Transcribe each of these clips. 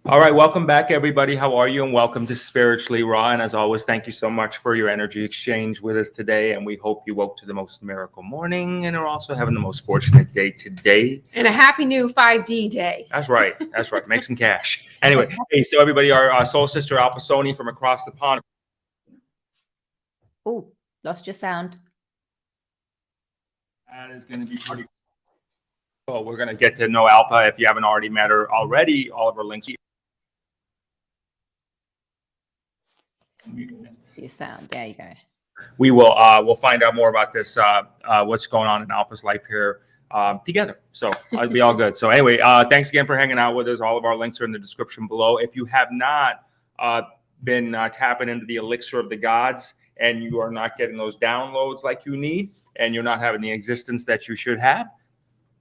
All right, welcome back, everybody. How are you? And welcome to Spiritually Raw. And as always, thank you so much for your energy exchange with us today. And we hope you woke to the most miracle morning and are also having the most fortunate day today. And a happy new 5D day. That's right. That's right. Make some cash. Anyway, hey, so everybody, our soul sister Alpa Soni from across the pond. Oh, lost your sound. That is going to be pretty cool. We're going to get to know Alpa if you haven't already met her already. All of her links. Your sound. There you go. We will we'll find out more about this what's going on in Alpa's life here together, so it'll be all good. So anyway, thanks again for hanging out with us. All of our links are in the description below. If you have not been tapping into the elixir of the gods and you are not getting those downloads like you need and you're not having the existence that you should have,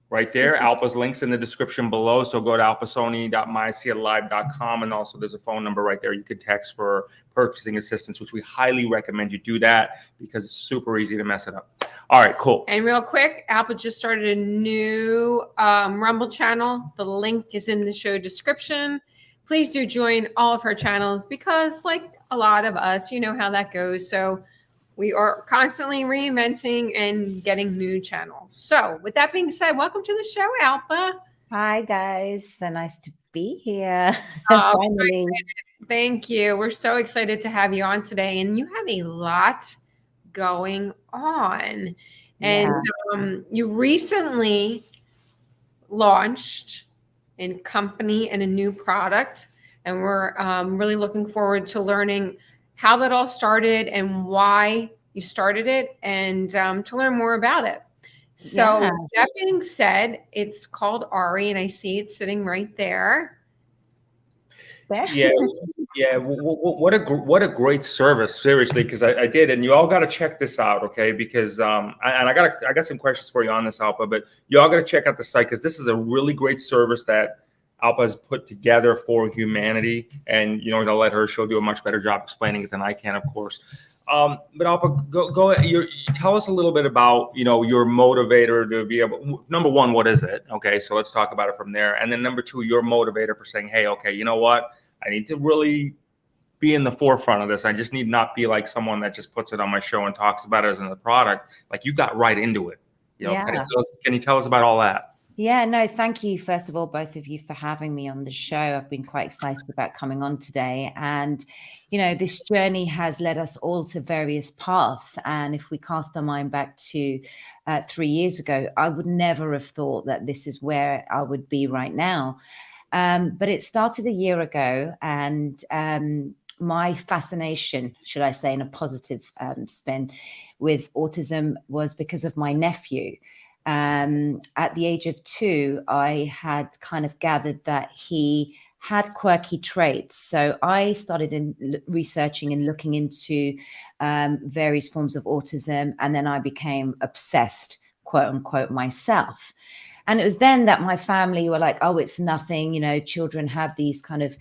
right there, Alpa's links in the description below. So go to alpasoni.myseatlive.com, and also there's a phone number right there you could text for purchasing assistance, which we highly recommend you do that because it's super easy to mess it up. All right, cool. And real quick, Alpa just started a new Rumble channel. The link is in the show description. Please do join all of her channels because, like a lot of us, you know how that goes. So we are constantly reinventing and getting new channels. So with that being said, welcome to the show, Alpa. Hi, guys. So nice to be here. Finally. Thank you. We're so excited to have you on today. And you have a lot going on. And you recently launched a company and a new product. And we're really looking forward to learning how that all started and why you started it, and to learn more about it. So that being said, it's called Ari, and I see it sitting right there. Yeah. What a great service, seriously, because I did, and you all got to check this out, okay? Because I got some questions for you on this, Alpa, but you all got to check out the site because this is a really great service that Alpa has put together for humanity, and I'm gonna let her. She'll do a much better job explaining it than I can, of course. But Alpa, go. You tell us a little bit about your motivator to be able. Number one, what is it? Okay, so let's talk about it from there. And then number two, your motivator for saying, hey, okay, you know what? I need to really be in the forefront of this. I just need not be like someone that just puts it on my show and talks about it as a product. Like you got right into it. Can you tell us about all that? Yeah, no, thank you, first of all, both of you, for having me on the show. I've been quite excited about coming on today. And, this journey has led us all to various paths. And if we cast our mind back to 3 years ago, I would never have thought that this is where I would be right now. But it started a year ago, and my fascination, should I say, in a positive spin with autism was because of my nephew. At the age of 2, I had kind of gathered that he had quirky traits. So I started researching and looking into various forms of autism. And then I became obsessed, quote unquote, myself. And it was then that my family were like, oh, it's nothing, children have these kind of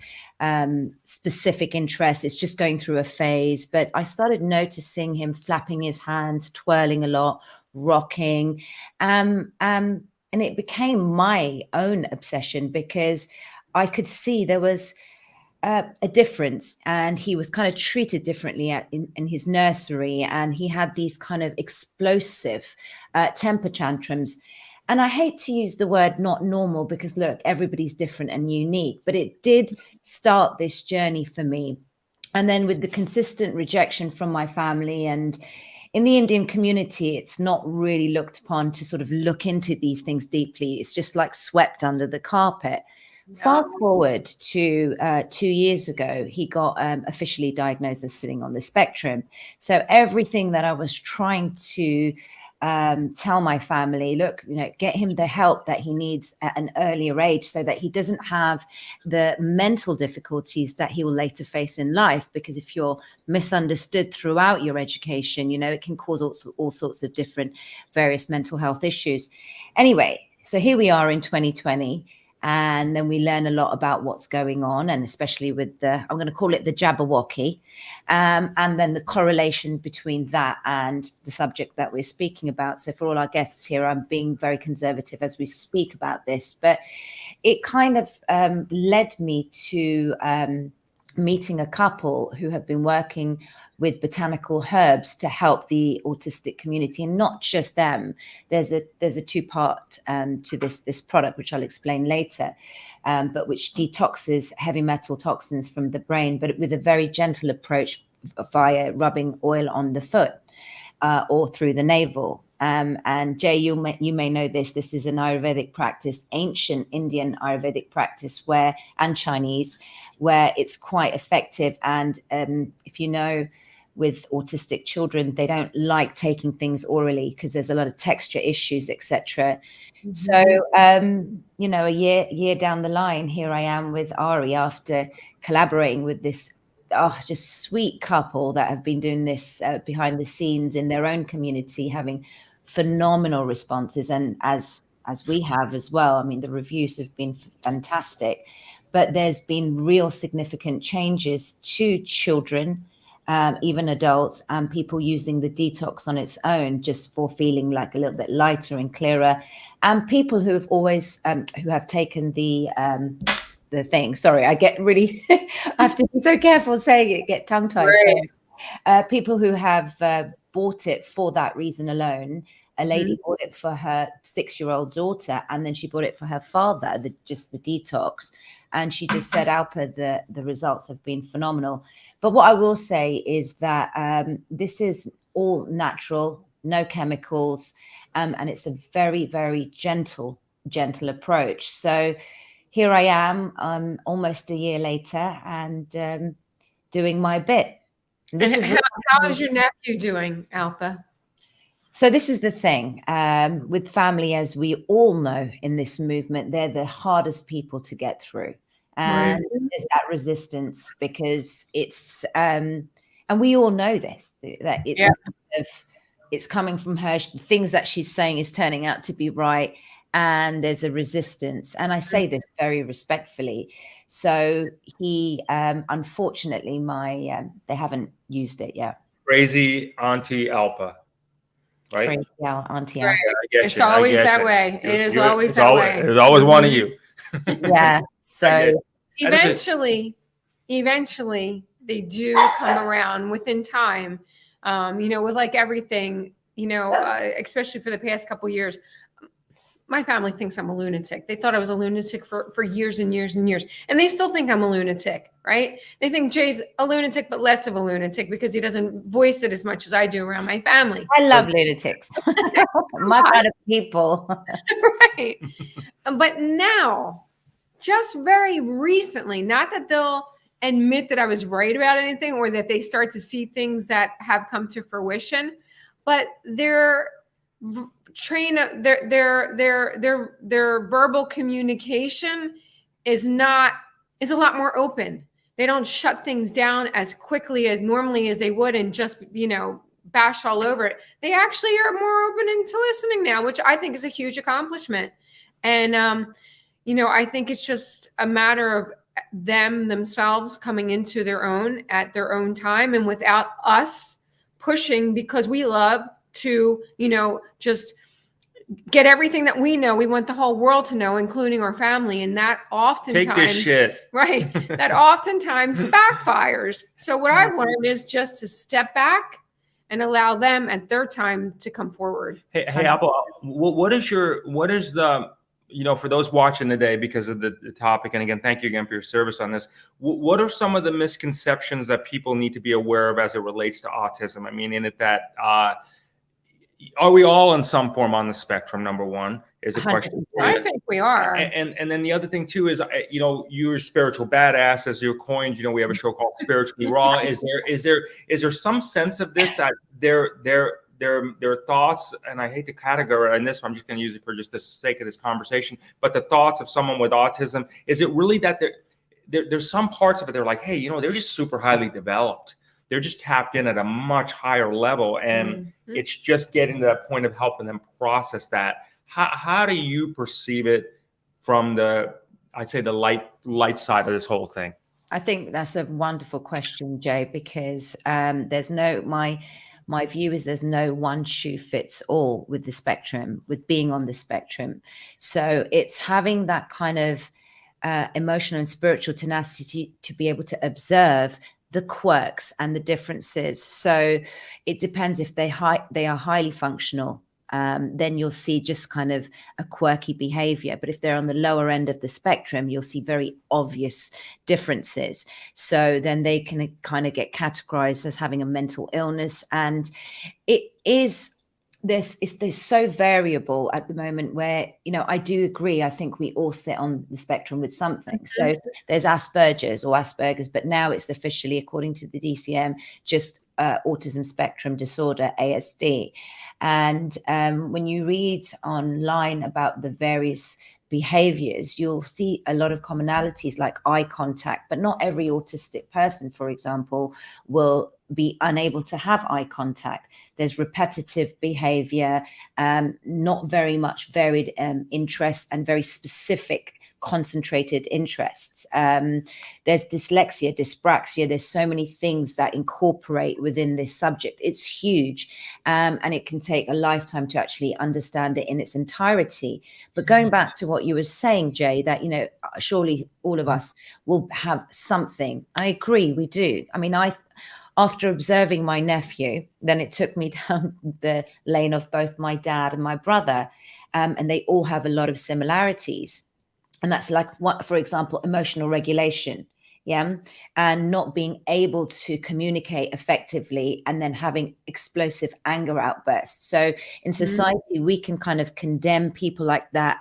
specific interests. It's just going through a phase. But I started noticing him flapping his hands, twirling a lot, rocking. And it became my own obsession because I could see there was a difference, and he was kind of treated differently in his nursery. And he had these kind of explosive temper tantrums. And I hate to use the word not normal because, look, everybody's different and unique, but it did start this journey for me. And then with the consistent rejection from my family, and in the Indian community, it's not really looked upon to sort of look into these things deeply. It's just like swept under the carpet. Yeah. Fast forward to 2 years ago, he got officially diagnosed as sitting on the spectrum. So everything that I was trying to tell my family, look, get him the help that he needs at an earlier age so that he doesn't have the mental difficulties that he will later face in life. Because if you're misunderstood throughout your education, it can cause all sorts of different various mental health issues. Anyway, so here we are in 2020. And then we learn a lot about what's going on, and especially with I'm going to call it the Jabberwocky, and then the correlation between that and the subject that we're speaking about. So for all our guests here, I'm being very conservative as we speak about this, but it kind of led me to meeting a couple who have been working with botanical herbs to help the autistic community, and not just them. There's a two-part to this product, which I'll explain later, but which detoxes heavy metal toxins from the brain, but with a very gentle approach via rubbing oil on the foot or through the navel. And Jay, you may know this. This is an Ayurvedic practice, ancient Indian Ayurvedic practice, and Chinese, where it's quite effective. And if you know, with autistic children, they don't like taking things orally because there's a lot of texture issues, etc. Mm-hmm. So, you know, a year down the line, here I am with Ari after collaborating with this just sweet couple that have been doing this behind the scenes in their own community, having phenomenal responses, and as we have as well. I mean, the reviews have been fantastic, but there's been real significant changes to children, even adults, and people using the detox on its own just for feeling like a little bit lighter and clearer, and people who have always who have taken the thing. Sorry, I get really I have to be so careful saying it, get tongue-tied. Right. So, people who have bought it for that reason alone. A lady bought it for her 6-year-old daughter, and then she bought it for her father, just the detox. And she just said, Alpa, the results have been phenomenal. But what I will say is that this is all natural, no chemicals, and it's a very, very gentle approach. So here I am, almost a year later, and doing my bit. How is your nephew doing, Alpa? So this is the thing with family, as we all know in this movement, they're the hardest people to get through. And there's that resistance because it's, and we all know this, that it's coming from her. The things that she's saying is turning out to be right. And there's a resistance. And I say this very respectfully. So he, unfortunately, they haven't used it yet. Crazy Auntie Alpa. Right? Crazy Auntie Alpa. Right. It's always that way. It is always that way. There's always one of you. Yeah. So eventually they do come around within time. You know, with like everything, you know, especially for the past couple of years. My family thinks I'm a lunatic. They thought I was a lunatic for years and years and years. And they still think I'm a lunatic, right? They think Jay's a lunatic, but less of a lunatic because he doesn't voice it as much as I do around my family. I love lunatics. My kind of people. Right. But now, just very recently, not that they'll admit that I was right about anything or that they start to see things that have come to fruition, but their verbal communication is a lot more open. They don't shut things down as quickly as normally as they would and just, you know, bash all over it. They actually are more open into listening now, which I think is a huge accomplishment. And, you know, I think it's just a matter of themselves coming into their own at their own time and without us pushing, because we love to, you know, just get everything that we know. We want the whole world to know, including our family. And that oftentimes, take this shit. Right, that oftentimes backfires. So what I've learned is just to step back and allow them at their time to come forward. Hey, Alpa, what is the, you know, for those watching today, because of the topic, and again, thank you again for your service on this. What are some of the misconceptions that people need to be aware of as it relates to autism? I mean, in it that, are we all in some form on the spectrum? Number one is a question. I think we are. And then the other thing too is, you know, you're a spiritual badass, as you're coined. You know, we have a show called Spiritually Raw. Is there some sense of this that their thoughts, and I hate to categorize this, I'm just going to use it for just the sake of this conversation, but the thoughts of someone with autism, is it really that there's some parts of it they're like, hey, you know, they're just super highly developed. They're just tapped in at a much higher level, and it's just getting to that point of helping them process that. How do you perceive it from I'd say the light side of this whole thing? I think that's a wonderful question, Jay, because there's my my view is there's no one shoe fits all with the spectrum, with being on the spectrum. So it's having that kind of emotional and spiritual tenacity to be able to observe the quirks and the differences. So it depends if they are highly functional. Then you'll see just kind of a quirky behavior. But if they're on the lower end of the spectrum, you'll see very obvious differences. So then they can kind of get categorized as having a mental illness. And there's so variable at the moment where, I do agree. I think we all sit on the spectrum with something. So there's Asperger's, but now it's officially, according to the DCM, just autism spectrum disorder, ASD. And when you read online about the various behaviors, you'll see a lot of commonalities like eye contact, but not every autistic person, for example, will be unable to have eye contact. There's repetitive behavior, not very much varied interests, and very specific concentrated interests. There's dyslexia, dyspraxia. There's so many things that incorporate within this subject. It's huge, and it can take a lifetime to actually understand it in its entirety. But going back to what you were saying, Jay, that, surely all of us will have something. I agree, we do. I mean, after observing my nephew, then it took me down the lane of both my dad and my brother, and they all have a lot of similarities. And that's like, for example, emotional regulation, and not being able to communicate effectively, and then having explosive anger outbursts. So in society, we can kind of condemn people like that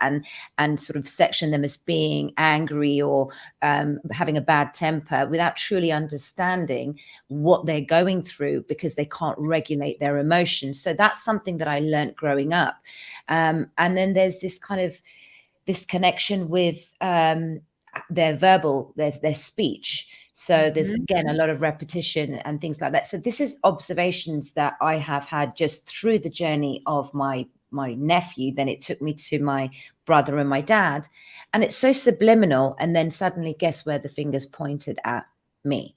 and sort of section them as being angry or having a bad temper without truly understanding what they're going through, because they can't regulate their emotions. So that's something that I learned growing up. And then there's this connection with their verbal, their speech. So there's, again, a lot of repetition and things like that. So this is observations that I have had just through the journey of my nephew. Then it took me to my brother and my dad. And it's so subliminal. And then suddenly, guess where the finger's pointed at me?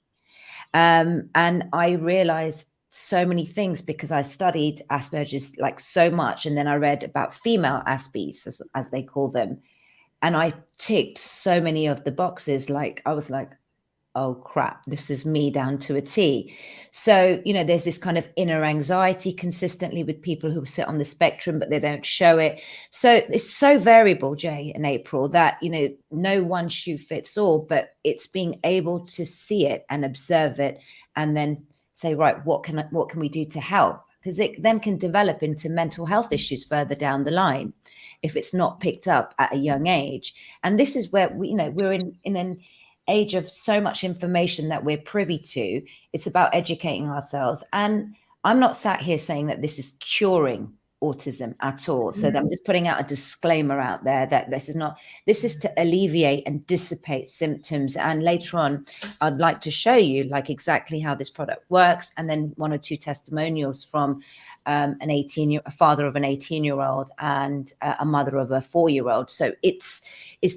And I realized so many things because I studied Asperger's like so much. And then I read about female Aspies, as they call them. And I ticked so many of the boxes. Like, I was like, oh crap, this is me down to a T. So, there's this kind of inner anxiety consistently with people who sit on the spectrum, but they don't show it. So it's so variable, Jay and April, that, no one shoe fits all, but it's being able to see it and observe it and then say, right, what can we do to help? Because it then can develop into mental health issues further down the line if it's not picked up at a young age. And this is where we're in an age of so much information that we're privy to. It's about educating ourselves. And I'm not sat here saying that this is curing autism at all. So I'm just putting out a disclaimer out there that this is to alleviate and dissipate symptoms. And later on, I'd like to show you like exactly how this product works. And then 1 or 2 testimonials from a father of an 18-year-old and a mother of a 4-year-old. So it's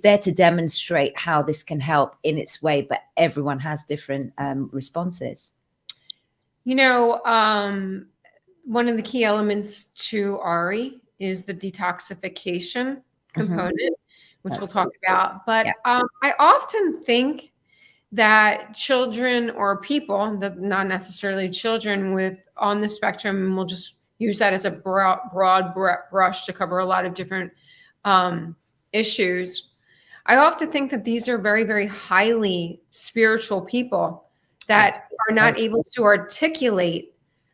there to demonstrate how this can help in its way, but everyone has different responses. One of the key elements to ARI is the detoxification component, which we'll talk about. But I often think that children or people, not necessarily children on the spectrum, and we'll just use that as a broad brush to cover a lot of different issues. I often think that these are very, very highly spiritual people that are not able to articulate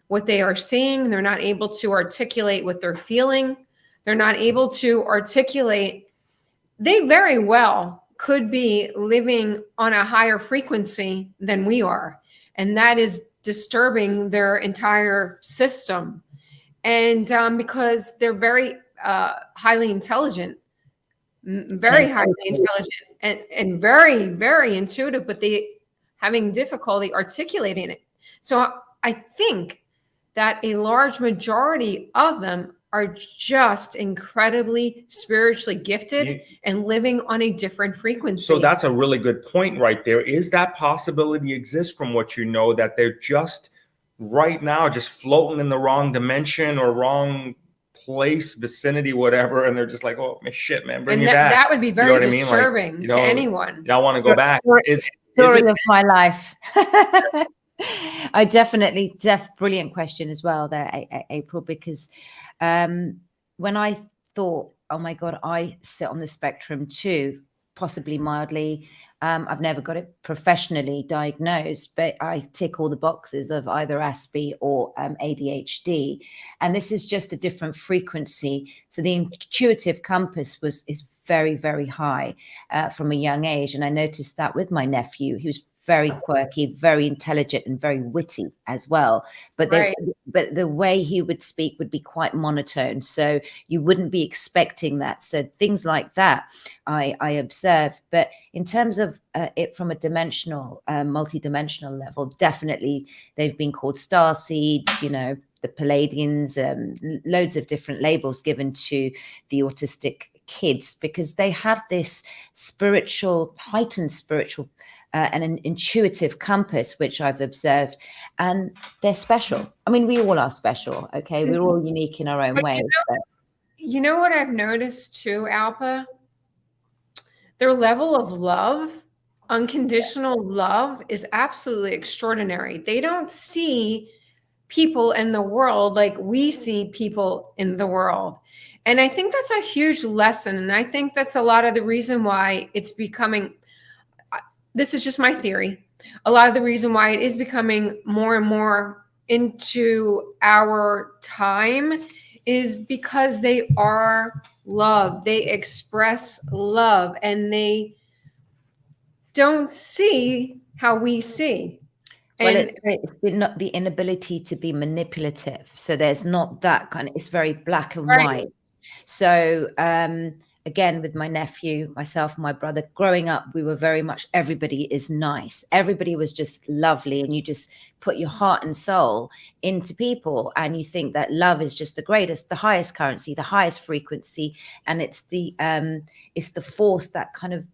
what they are seeing. They're not able to articulate what they're feeling. They're not able to articulate. They very well could be living on a higher frequency than we are. And that is disturbing their entire system. And because they're very highly intelligent, and very, very intuitive, but they having difficulty articulating it. So I think that a large majority of them are just incredibly spiritually gifted and living on a different frequency. So that's a really good point right there. Is that possibility exists from what that they're just right now just floating in the wrong dimension or wrong place, vicinity, whatever, and they're just like, oh shit, man, bring me back. That would be very disturbing I mean? Like, to anyone. I want to go back. Story of my life. I definitely, brilliant question as well there, April, because when I thought, oh my God, I sit on the spectrum too, possibly mildly. I've never got it professionally diagnosed, but I tick all the boxes of either ASPI or ADHD. And this is just a different frequency. So the intuitive compass is very, very high from a young age. And I noticed that with my nephew, who's very quirky, very intelligent, and very witty as well. But but the way he would speak would be quite monotone, so you wouldn't be expecting that. So things like that I observed. But in terms of it from a dimensional, multi-dimensional level, definitely they've been called star seeds, you know, the Palladians, loads of different labels given to the autistic kids, because they have this heightened spiritual and an intuitive compass, which I've observed, and they're special. I mean, we all are special, okay? We're all unique in our own ways. You know what I've noticed too, Alpa? Their level of love, unconditional love, is absolutely extraordinary. They don't see people in the world like we see people in the world. And I think that's a huge lesson. And I think that's a lot of the reason why it's becoming, this is just my theory, a lot of the reason why it is becoming more and more into our time is because they are love. They express love, and they don't see how we see. Well, it's not the inability to be manipulative. So there's not that kind of, it's very black and white. So again, with my nephew, myself, my brother, growing up, we were very much, everybody is nice. Everybody was just lovely. And you just put your heart and soul into people. And you think that love is just the greatest, the highest currency, the highest frequency. And it's the force that kind of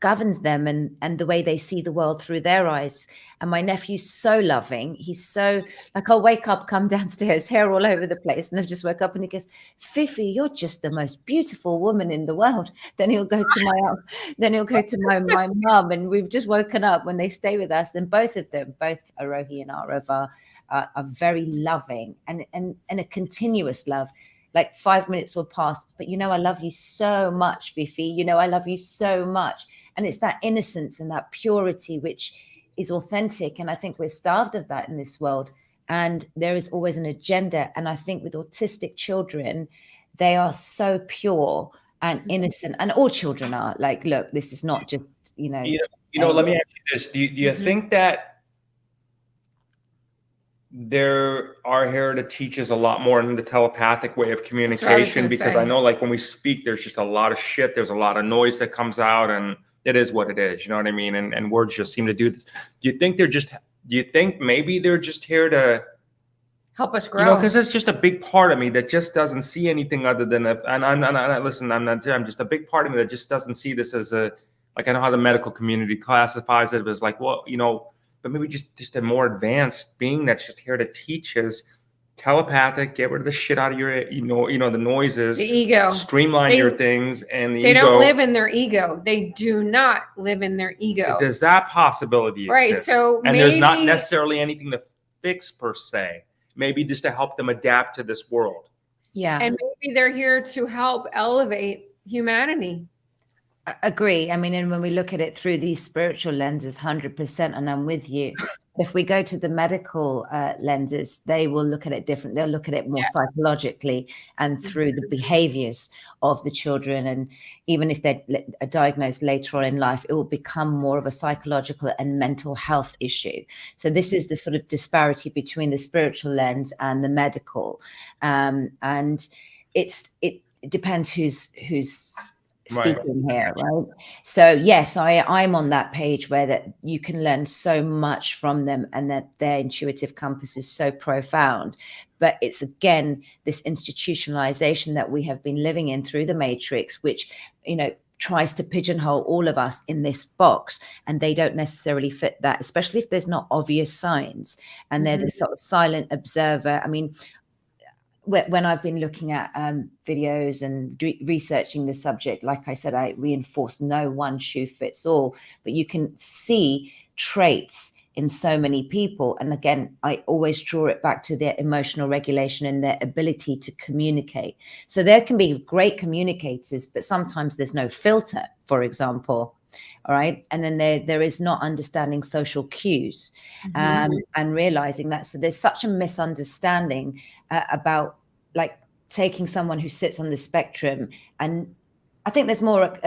governs them and the way they see the world through their eyes. And my nephew's so loving. He's so, like, I'll wake up, come downstairs, hair all over the place. And I've just woke up and he goes, Fifi, you're just the most beautiful woman in the world. Then he'll go to my mum, and we've just woken up when they stay with us. And both of them, both Arohi and Arava, are very loving and a continuous love. Like 5 minutes will pass, but you know, I love you so much, Fifi. You know, I love you so much. And it's that innocence and that purity, which is authentic. And I think we're starved of that in this world. And there is always an agenda. And I think with autistic children, they are so pure and innocent. And all children are like, look, this is not just, you know. Let me ask you this. Do you think that there are here to teach us a lot more in the telepathic way of communication? Because I know, like, when we speak, there's just a lot of shit. There's a lot of noise that comes out, and it is what it is. You know what I mean? And words just seem to do this. Do you think maybe they're just here to help us grow? You know, because there's just a big part of me that just doesn't see anything other than I'm just a big part of me that just doesn't see this as a, like, I know how the medical community classifies it as like, well, you know, but maybe just a more advanced being that's just here to teach us telepathic, get rid of the shit out of your, the noises, the ego, streamline your things, and they don't live in their ego. They do not live in their ego. Does that possibility exist? So and there's not necessarily anything to fix per se. Maybe just to help them adapt to this world. Yeah. And maybe they're here to help elevate humanity. I agree. I mean, and when we look at it through these spiritual lenses, 100%, and I'm with you. If we go to the medical lenses, they will look at it different. They'll look at it more psychologically and through the behaviors of the children. And even if they're diagnosed later on in life, it will become more of a psychological and mental health issue. So this is the sort of disparity between the spiritual lens and the medical. And it depends who's speaking here, right? So yes, I'm on that page where that you can learn so much from them, and that their intuitive compass is so profound. But it's again this institutionalization that we have been living in through the Matrix, which, you know, tries to pigeonhole all of us in this box, and they don't necessarily fit that, especially if there's not obvious signs and they're the sort of silent observer. I mean, when I've been looking at videos and researching the subject, like I said, I reinforce no one shoe fits all, but you can see traits in so many people. And again, I always draw it back to their emotional regulation and their ability to communicate. So there can be great communicators, but sometimes there's no filter, for example. All right. And then there is not understanding social cues, and realizing that. So there's such a misunderstanding about like taking someone who sits on the spectrum, and I think there's more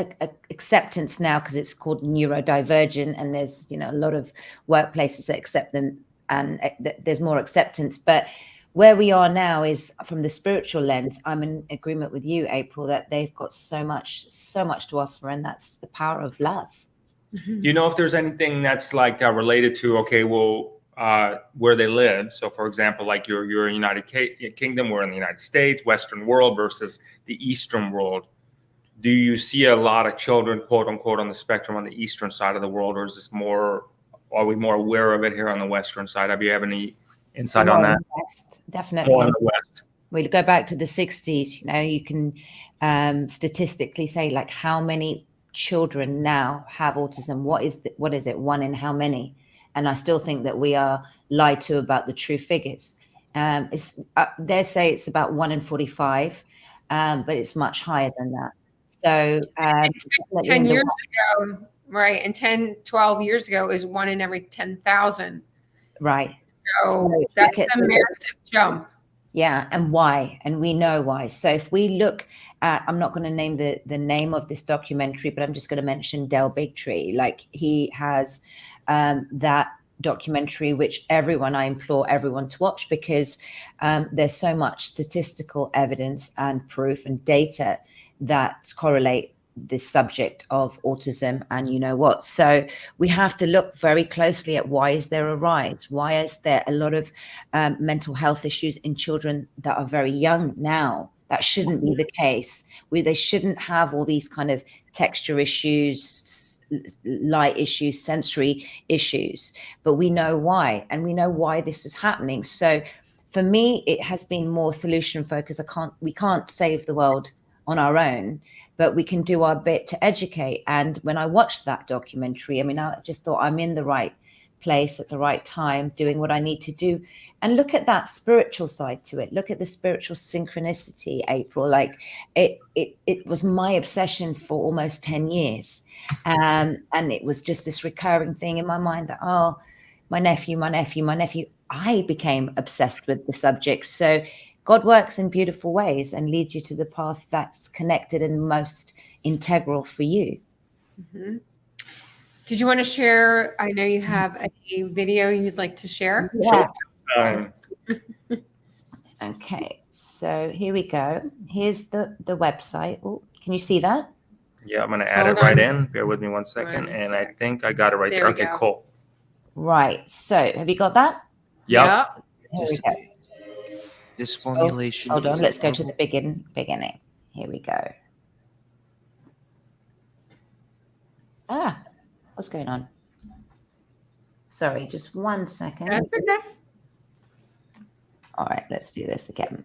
acceptance now because it's called neurodivergent, and there's, you know, a lot of workplaces that accept them, and there's more acceptance. But where we are now is from the spiritual lens. I'm in agreement with you, April, that they've got so much to offer, and that's the power of love. Do you know if there's anything that's like related to, okay, well, where they live? So, for example, like you're in United Kingdom, we're in the United States, Western world versus the Eastern world. Do you see a lot of children, quote unquote, on the spectrum on the Eastern side of the world, or is this more? Are we more aware of it here on the Western side? Have you have any insight on that? West, definitely. More in the West. We go back to the 60s. You know, you can statistically say like how many children now have autism. What is it? One in how many? And I still think that we are lied to about the true figures. They say it's about 1 in 45, but it's much higher than that. So 10 years ago, right, and 10, 12 years ago is 1 in every 10,000. Right. So that's a massive jump. Yeah, and why? And we know why. So if we look at, I'm not going to name the name of this documentary, but I'm just going to mention Del Bigtree. Like, he has that documentary, which I implore everyone to watch, because there's so much statistical evidence and proof and data that correlate this subject of autism. And you know what? So we have to look very closely at why is there a rise? Why is there a lot of mental health issues in children that are very young now? That shouldn't be the case. They shouldn't have all these kind of texture issues, light issues, sensory issues. But we know why, and we know why this is happening. So for me, it has been more solution focused. We can't save the world on our own, but we can do our bit to educate. And when I watched that documentary, I mean, I just thought I'm in the right place at the right time, doing what I need to do. And look at that spiritual side to it. Look at the spiritual synchronicity, April. Like it was my obsession for almost 10 years. And it was just this recurring thing in my mind that, oh, my nephew. I became obsessed with the subject. So God works in beautiful ways and leads you to the path that's connected and most integral for you. Mm-hmm. Did you want to share? I know you have a video you'd like to share. Yeah. Okay, so here we go. Here's the website. Oh, can you see that? Yeah, I'm going to add it right in. Bear with me one second. And I think I got it right there. Okay, cool. Right. So have you got that? Yeah. This formulation. Hold on. Let's go to the beginning. Here we go. What's going on? Sorry, just 1 second. That's okay. All right, let's do this again.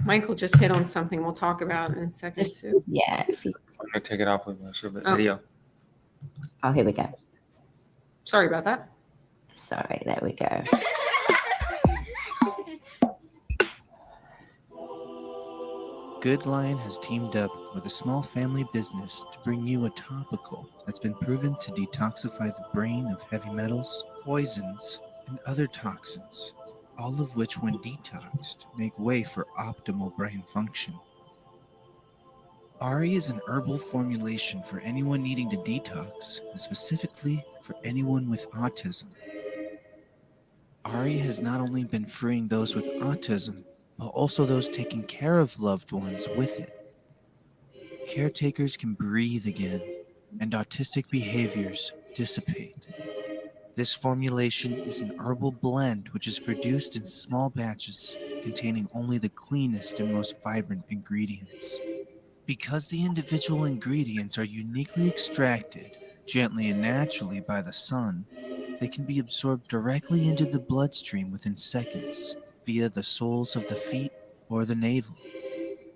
Michael just hit on something we'll talk about in a second. Yeah. I'm going to take it off with my video. Oh, here we go. Sorry about that. Sorry, there we go. Good Lion has teamed up with a small family business to bring you a topical that's been proven to detoxify the brain of heavy metals, poisons, and other toxins, all of which, when detoxed, make way for optimal brain function. Ari is an herbal formulation for anyone needing to detox, and specifically for anyone with autism. Ari has not only been freeing those with autism, but also those taking care of loved ones with it. Caretakers can breathe again, and autistic behaviors dissipate. This formulation is an herbal blend which is produced in small batches containing only the cleanest and most vibrant ingredients. Because the individual ingredients are uniquely extracted, gently and naturally by the sun, they can be absorbed directly into the bloodstream within seconds via the soles of the feet or the navel.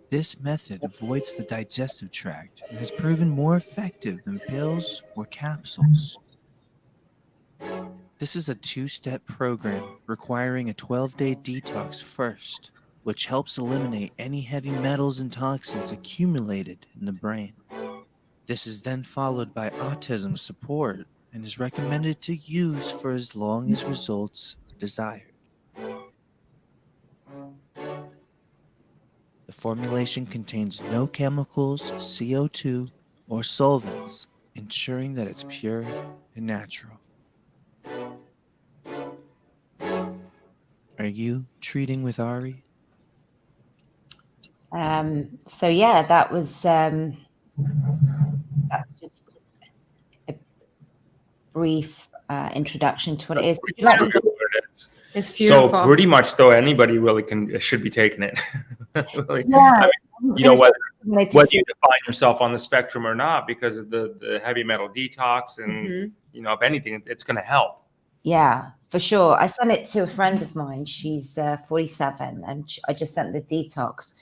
This method avoids the digestive tract and has proven more effective than pills or capsules. This is a 2-step program requiring a 12-day detox first, which helps eliminate any heavy metals and toxins accumulated in the brain. This is then followed by autism support and is recommended to use for as long as results are desired. The formulation contains no chemicals, CO2, or solvents, ensuring that it's pure and natural. Are you treating with Ari? So yeah, that's just a brief introduction to what it is. Would you like me to- It's beautiful. So pretty much, though, anybody really should be taking it. Really. Yeah, I mean, you know, whether you say- define yourself on the spectrum or not, because of the heavy metal detox, and Mhm. you know, if anything, it's going to help. Yeah, for sure. I sent it to a friend of mine. She's 47, and I just sent the detox,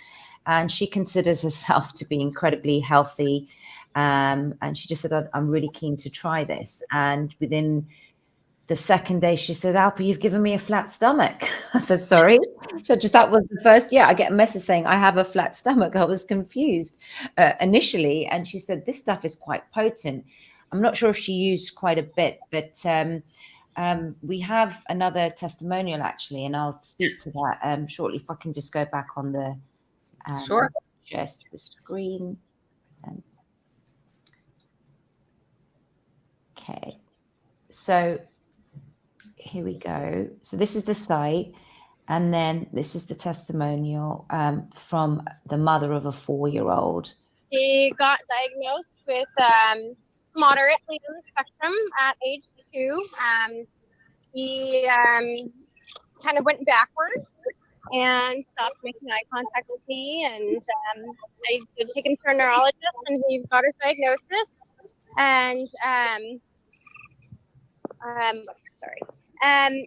and she considers herself to be incredibly healthy. And she just said, I'm really keen to try this. And within the second day, she said, Alpa, you've given me a flat stomach. I said, sorry. So that was the first, I get a message saying I have a flat stomach. I was confused initially. And she said, this stuff is quite potent. I'm not sure if she used quite a bit, but we have another testimonial actually, and I'll speak to that shortly. If I can just go back on the Sure. just the screen. Okay, so here we go. So this is the site, and then this is the testimonial from the mother of a 4-year-old. He got diagnosed with moderately on the spectrum at age 2. He kind of went backwards and stopped making eye contact with me, and I did take him to a neurologist, and he got his diagnosis. And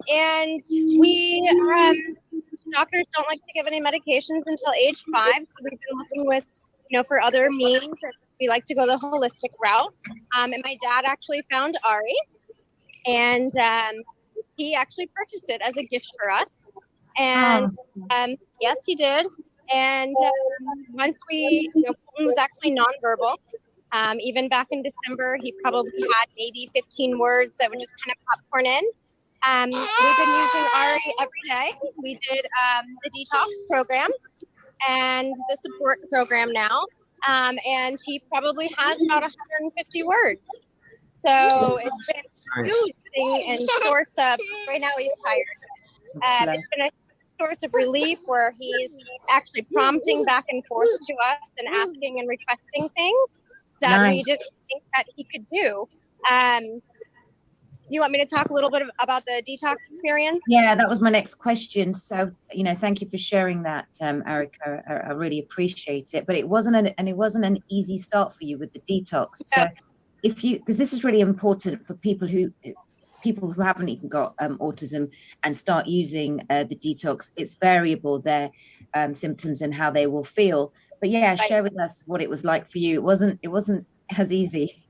and we doctors don't like to give any medications until age 5, so we've been looking with for other means. We like to go the holistic route. And my dad actually found Ari, and he actually purchased it as a gift for us. And yes, he did. And once we, Colton was actually nonverbal. Even back in December, he probably had maybe 15 words that would just kind of popcorn in. We've been using Ari every day. We did the detox program and the support program now. And he probably has about 150 words. So it's been a huge thing and source of, right now he's tired. It's been a source of relief where he's actually prompting back and forth to us and asking and requesting things that we didn't think that he could do. You want me to talk a little bit about the detox experience? Yeah, that was my next question. So, thank you for sharing that, Erica. I really appreciate it. But it wasn't an easy start for you with the detox. So, because this is really important for people who haven't even got autism and start using the detox. It's variable, their symptoms and how they will feel. But share with us what it was like for you. It wasn't as easy.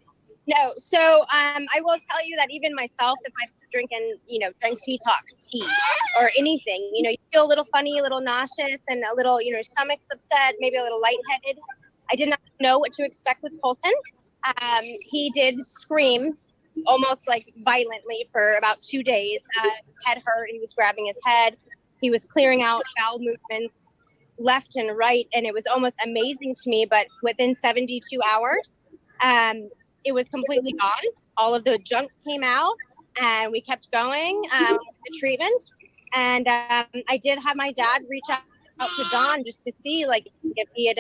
No, so I will tell you that even myself, if I'm drinking, drink detox tea or anything, you feel a little funny, a little nauseous, and a little, your stomach's upset, maybe a little lightheaded. I did not know what to expect with Colton. He did scream almost like violently for about 2 days. His head hurt. He was grabbing his head. He was clearing out bowel movements left and right, and it was almost amazing to me. But within 72 hours, it was completely gone. All of the junk came out, and we kept going with the treatment. And I did have my dad reach out to Don just to see, if he had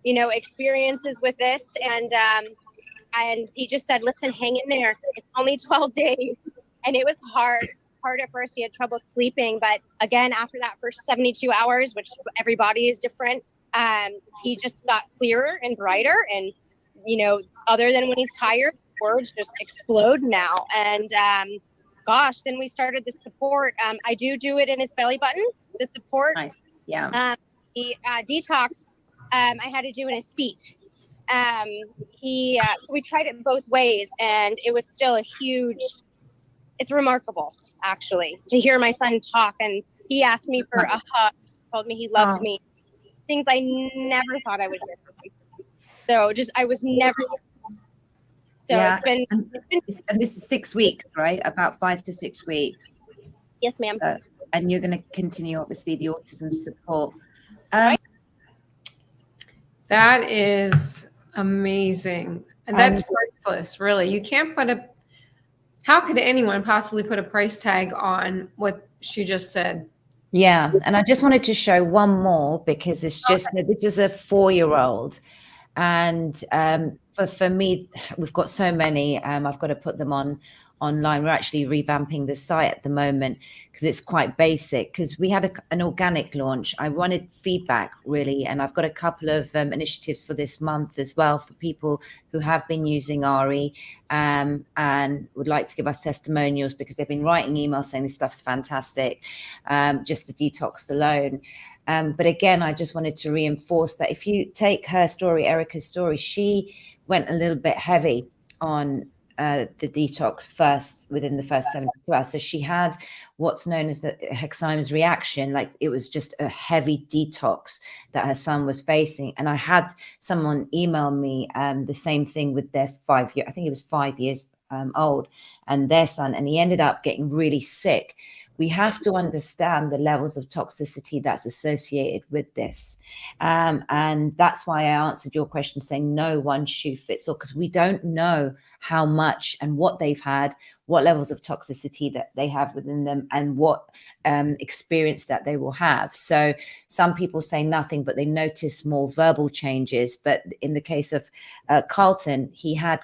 experiences with this. And he just said, listen, hang in there. It's only 12 days. And it was hard hard at first. He had trouble sleeping, but again, after that first 72 hours, which everybody is different, he just got clearer and brighter. And, you know, other than when he's tired, words just explode now. And gosh, then we started the support. I do it in his belly button, the support. Nice. Yeah. The detox, I had to do in his feet. We tried it both ways, and it was still it's remarkable, actually, to hear my son talk. And he asked me for a hug, told me he loved me, things I never thought I would hear from him. So I was never. So yeah. it's been, and this is 6 weeks, right? About 5 to 6 weeks. Yes, ma'am. So, and you're going to continue, obviously, the autism support. That is amazing. And that's priceless, really. You can't how could anyone possibly put a price tag on what she just said? Yeah. And I just wanted to show one more, because it's just, this is a 4-year-old. And for me, we've got so many, I've got to put them online. We're actually revamping the site at the moment because it's quite basic, because we had an organic launch. I wanted feedback, really, and I've got a couple of initiatives for this month as well for people who have been using Ari and would like to give us testimonials, because they've been writing emails saying this stuff is fantastic, just the detox alone. But again, I just wanted to reinforce that if you take her story, Erica's story, she went a little bit heavy on the detox within the first 72 hours. So she had what's known as the Herxheimer's reaction. Like, it was just a heavy detox that her son was facing. And I had someone email me the same thing with their 5 year, I think it was 5 years old, and their son, and he ended up getting really sick. We have to understand the levels of toxicity that's associated with this. And that's why I answered your question saying no one shoe fits all, because we don't know how much and what they've had, what levels of toxicity that they have within them, and what experience that they will have. So some people say nothing, but they notice more verbal changes. But in the case of Carlton, he had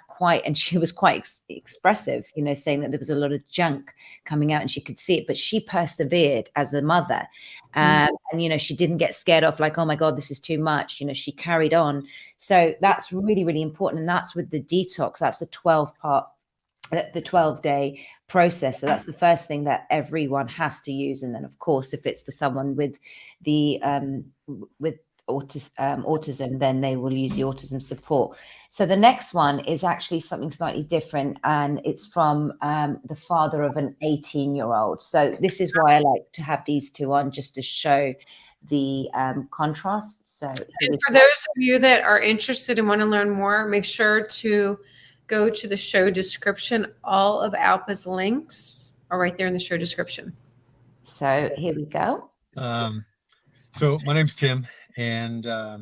and she was quite expressive, you know, saying that there was a lot of junk coming out and she could see it, but she persevered as a mother. And, you know, she didn't get scared off like, oh my God, this is too much. You know, she carried on. So that's really, really important. And that's with the detox. That's the 12-day process. So that's the first thing that everyone has to use. And then, of course, if it's for someone with the autism, then they will use the autism support. So the next one is actually something slightly different, and it's from the father of an 18-year-old. So this is why I like to have these two on, just to show the contrast. So and for those of you that are interested and want to learn more, make sure to go to the show description. All of Alpa's links are right there in the show description. So here we go. So my name's Tim, and I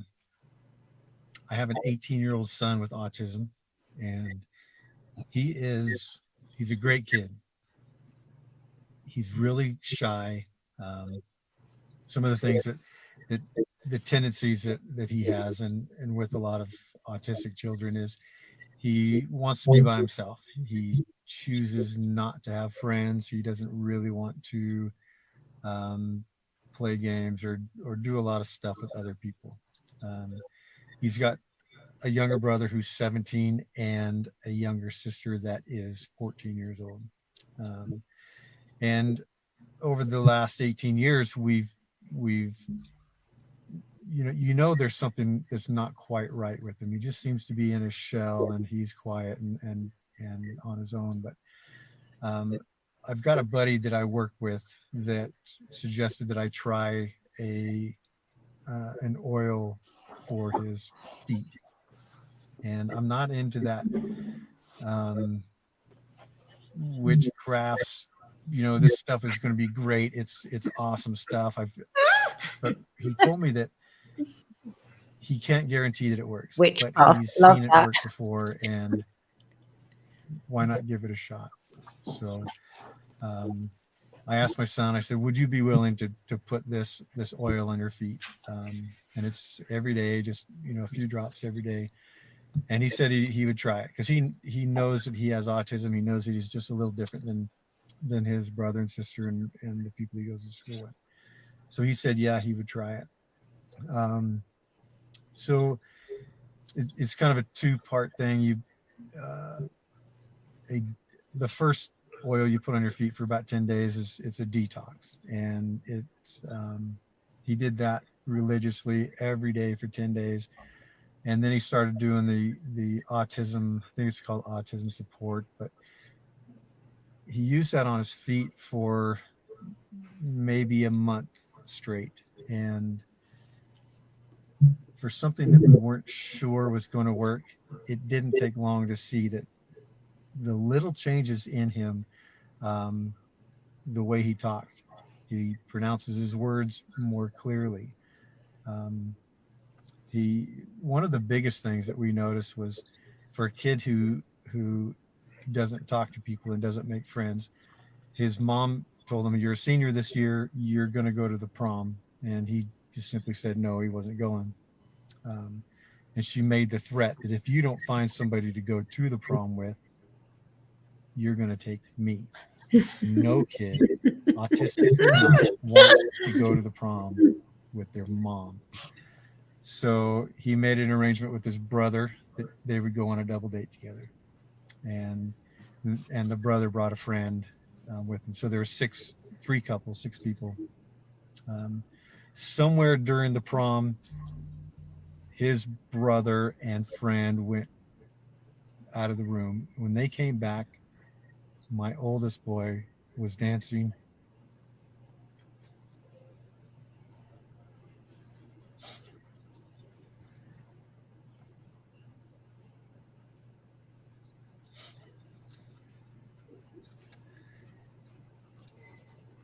have an 18-year-old son with autism, and he's a great kid. He's really shy. Some of the things that the tendencies that he has, and with a lot of autistic children, is he wants to be by himself. He chooses not to have friends. He doesn't really want to play games or do a lot of stuff with other people. He's got a younger brother who's 17 and a younger sister that is 14 years old. And over the last 18 years, we've you know there's something that's not quite right with him. He just seems to be in his shell, and he's quiet and on his own. But I've got a buddy that I work with that suggested that I try an oil for his feet, and I'm not into that witchcrafts. You know, this stuff is going to be great. It's awesome stuff. But he told me that he can't guarantee that it works. But he's seen it work before, and why not give it a shot? So I asked my son, I said, would you be willing to put this oil on your feet? And it's every day, just, you know, a few drops every day. And he said he would try it, because he knows that he has autism. He knows that he's just a little different than than his brother and sister and the people he goes to school with. So he said, yeah, he would try it. So it's kind of a two-part thing. The first oil you put on your feet for about 10 days it's a detox, and he did that religiously every day for 10 days. And then he started doing the autism, I think it's called autism support, but he used that on his feet for maybe a month straight. And for something that we weren't sure was going to work, it didn't take long to see that the little changes in him, the way he talked, he pronounces his words more clearly. One of the biggest things that we noticed was for a kid who doesn't talk to people and doesn't make friends, his mom told him, "You're a senior this year, you're going to go to the prom." And he just simply said no, he wasn't going. And she made the threat that if you don't find somebody to go to the prom with, you're going to take me. No kid, autistic or not, wants to go to the prom with their mom. So he made an arrangement with his brother that they would go on a double date together. And the brother brought a friend with him. So there were six people. Somewhere during the prom, his brother and friend went out of the room. When they came back, my oldest boy was dancing.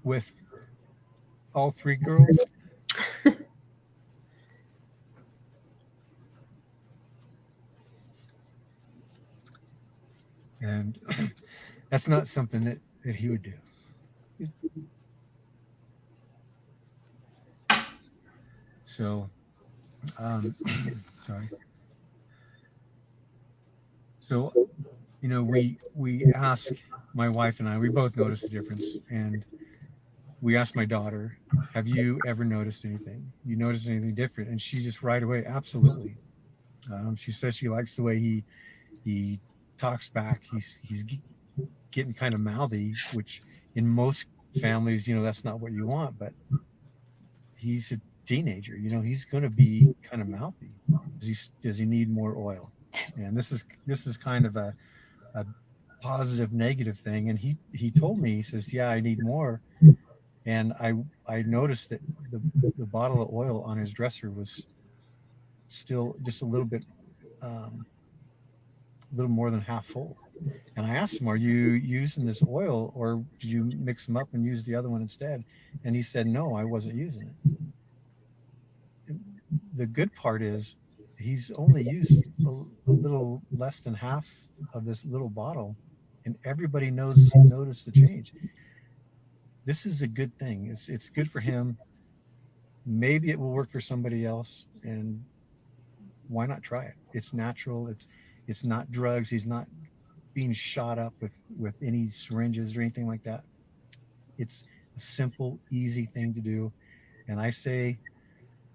With all three girls. And that's not something that he would do. So, sorry. So, we ask, my wife and I, we both noticed a difference. And we asked my daughter, "Have you ever noticed anything? You noticed anything different?" And she just right away, absolutely. She says she likes the way he talks back. He's getting kind of mouthy, which in most families, that's not what you want. But he's a teenager. He's going to be kind of mouthy. Does he need more oil? And this is kind of a positive negative thing. And he told me, he says, "Yeah, I need more." And I noticed that the bottle of oil on his dresser was still just a little bit, a little more than half full. And I asked him, "Are you using this oil, or did you mix them up and use the other one instead?" And he said, "No, I wasn't using it." The good part is he's only used a little less than half of this little bottle, and everybody noticed the change. This is a good thing. It's good for him. Maybe it will work for somebody else, and why not try it? It's natural. It's not drugs. He's not being shot up with any syringes or anything like that. It's a simple, easy thing to do. And I say,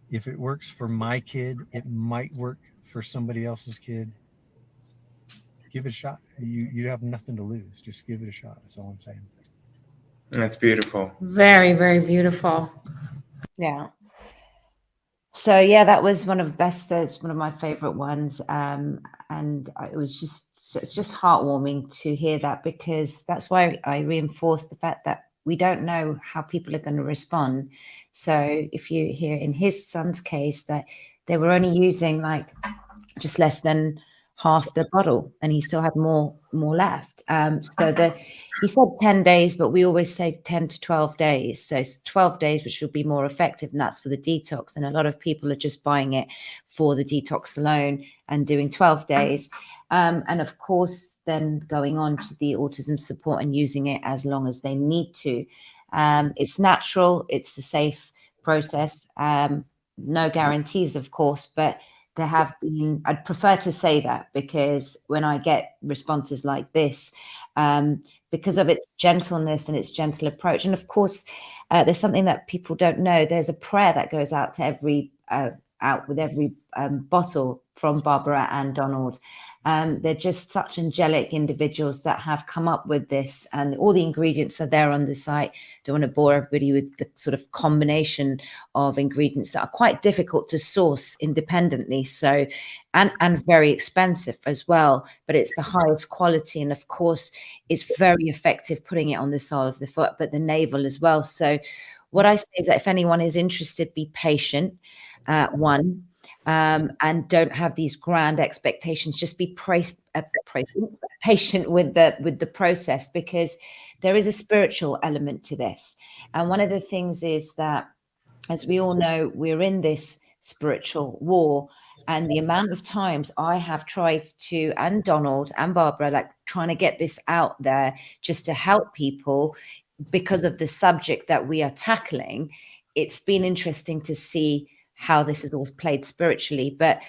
if it works for my kid, it might work for somebody else's kid. Give it a shot. You have nothing to lose. Just give it a shot. That's all I'm saying. That's beautiful. Very, very beautiful. Yeah. So yeah, that was one of the best. That's one of my favorite ones. And it's just heartwarming to hear that, because that's why I reinforce the fact that we don't know how people are going to respond. So if you hear in his son's case that they were only using like just less than half the bottle, and he still had more left. He said 10 days, but we always say 10 to 12 days. So it's 12 days, which would be more effective, and that's for the detox. And a lot of people are just buying it for the detox alone and doing 12 days. And of course, then going on to the autism support and using it as long as they need to. It's natural. It's a safe process. No guarantees, of course, but there have been, I'd prefer to say that, because when I get responses like this, because of its gentleness and its gentle approach. And of course, there's something that people don't know. There's a prayer that goes out to every bottle from Barbara and Donald. They're just such angelic individuals that have come up with this, and all the ingredients are there on the site. Don't want to bore everybody with the sort of combination of ingredients that are quite difficult to source independently, so and very expensive as well, but it's the highest quality, and of course it's very effective putting it on the sole of the foot, but the navel as well. So what I say is that if anyone is interested, be patient. And don't have these grand expectations. Just be patient with the process, because there is a spiritual element to this. And one of the things is that, as we all know, we're in this spiritual war. And the amount of times I have tried to, and Donald and Barbara, like trying to get this out there just to help people because of the subject that we are tackling, it's been interesting to see how this is all played spiritually. But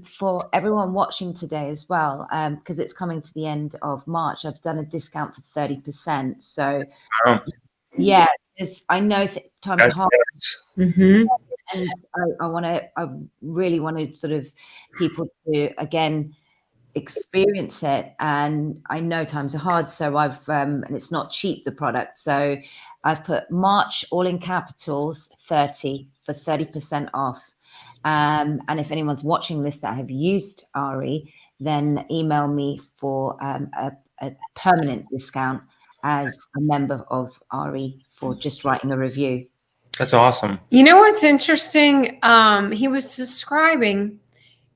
for everyone watching today as well, because it's coming to the end of March, I've done a discount for 30%. So yeah, I know times are hard. Mm-hmm. And I really wanted sort of people to, again, experience it. And I know times are hard, so I've and it's not cheap, the product, so I've put March all in capitals 30 for 30% off. And if anyone's watching this that have used Ari, then email me for a permanent discount as a member of Ari for just writing a review. That's awesome. You know what's interesting? He was describing,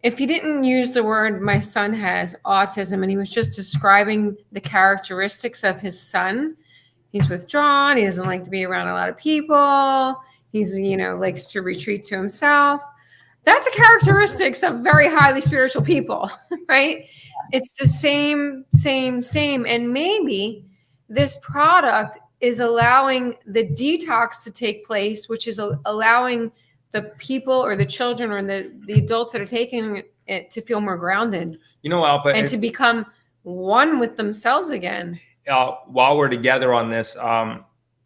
if he didn't use the word "my son has autism," and he was just describing the characteristics of his son. He's withdrawn. He doesn't like to be around a lot of people. He's, likes to retreat to himself. That's a characteristics of very highly spiritual people, right? It's the same. And maybe this product is allowing the detox to take place, which is allowing the people or the children or the adults that are taking it to feel more grounded. Alpa, and to become one with themselves again. While we're together on this,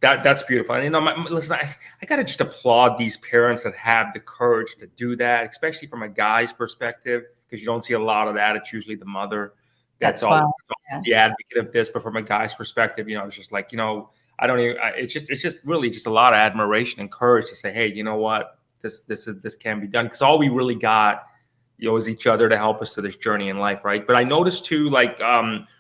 that's beautiful. And, listen, I got to just applaud these parents that have the courage to do that, especially from a guy's perspective, because you don't see a lot of that. It's usually the mother that's all the advocate of this. But from a guy's perspective, it's just like, I don't even, it's just really just a lot of admiration and courage to say, hey, you know what? This can be done, because all we really got, is each other to help us through this journey in life, right? But I noticed too, like